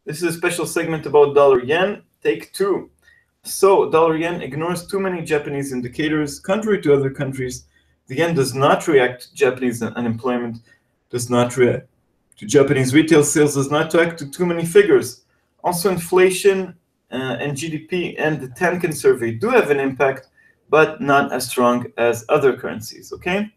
This is a special segment about dollar yen. Take 2. So dollar yen ignores too many Japanese indicators. Contrary to other countries, the yen does not react to Japanese unemployment, does not react to Japanese retail sales, does not react to too many figures. Also, inflation and GDP and the Tenkan survey do have an impact, but not as strong as other currencies, okay?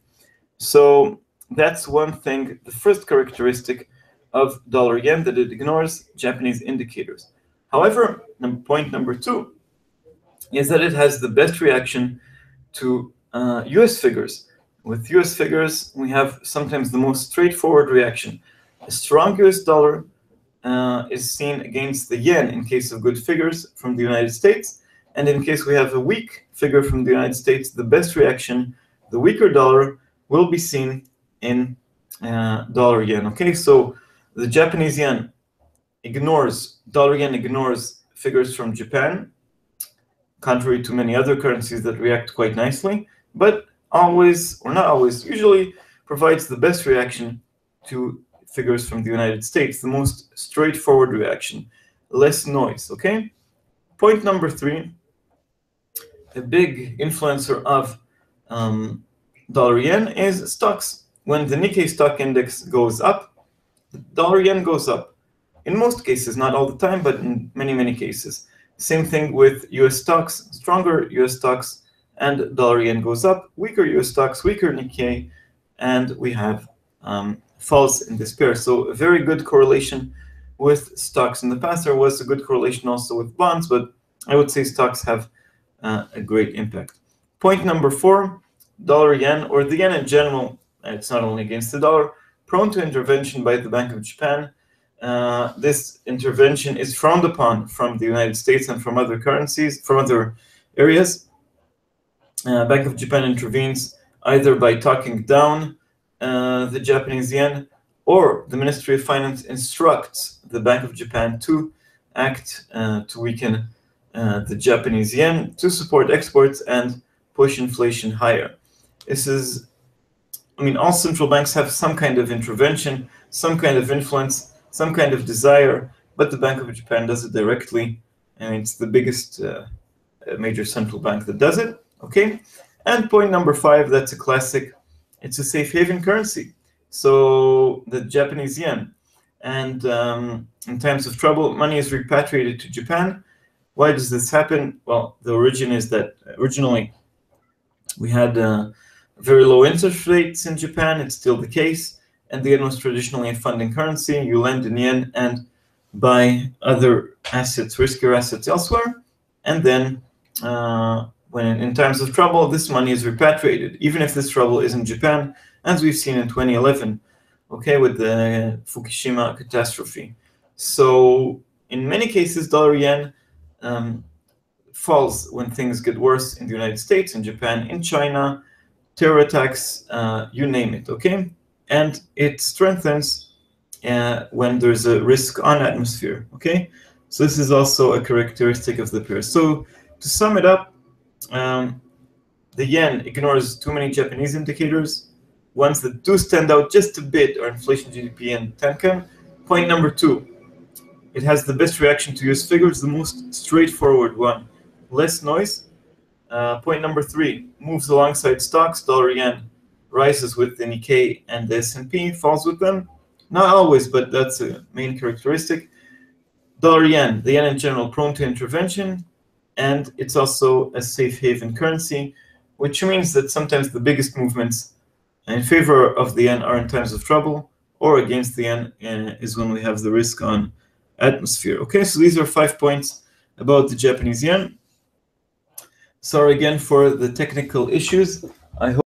So that's one thing, the first characteristic of dollar yen, that it ignores Japanese indicators. However, point number 2 is that it has the best reaction to US figures. With US figures, we have sometimes the most straightforward reaction. A strong US dollar is seen against the yen in case of good figures from the United States. And in case we have a weak figure from the United States, the best reaction, the weaker dollar, will be seen in dollar yen. Okay, so the Japanese yen ignores, dollar yen ignores figures from Japan, contrary to many other currencies that react quite nicely, but always, or not always, usually provides the best reaction to figures from the United States, the most straightforward reaction, less noise, okay? Point number 3, a big influencer of dollar yen is stocks. When the Nikkei stock index goes up, the dollar yen goes up. In most cases, not all the time, but in many, many cases. Same thing with US stocks, stronger US stocks and dollar yen goes up, weaker US stocks, weaker Nikkei, and we have falls in this pair. So a very good correlation with stocks. In the past, there was a good correlation also with bonds, but I would say stocks have a great impact. Point number 4, dollar yen, or the yen in general, it's not only against the dollar, prone to intervention by the Bank of Japan. This intervention is frowned upon from the United States and from other currencies, from other areas. Bank of Japan intervenes either by talking down the Japanese yen, or the Ministry of Finance instructs the Bank of Japan to act to weaken the Japanese yen to support exports and push inflation higher. This is, I mean, all central banks have some kind of intervention, some kind of influence, some kind of desire, but the Bank of Japan does it directly, and it's the biggest major central bank that does it, okay? And point number 5, that's a classic, it's a safe haven currency. So the Japanese yen, and in times of trouble, money is repatriated to Japan. Why does this happen? Well, the origin is that originally we had very low interest rates in Japan. It's still the case. And the yen was traditionally a funding currency. You lend in yen and buy other assets, riskier assets elsewhere. And then when in times of trouble, this money is repatriated, even if this trouble is in Japan, as we've seen in 2011, okay, with the Fukushima catastrophe. So in many cases, dollar yen falls when things get worse in the United States, in Japan, in China, terror attacks, you name it, okay? And it strengthens when there's a risk on atmosphere, okay? So this is also a characteristic of the pair. So to sum it up, the yen ignores too many Japanese indicators. Ones that do stand out just a bit are inflation, GDP, and Tenkan. Point number 2, it has the best reaction to US figures, the most straightforward one, less noise. Point number 3, moves alongside stocks. Dollar yen rises with the Nikkei and the S&P, falls with them. Not always, but that's a main characteristic. Dollar yen, the yen in general, prone to intervention, and it's also a safe haven currency, which means that sometimes the biggest movements in favor of the yen are in times of trouble, or against the yen is when we have the risk on atmosphere. Okay, so these are 5 points about the Japanese yen. Sorry again for the technical issues. I hope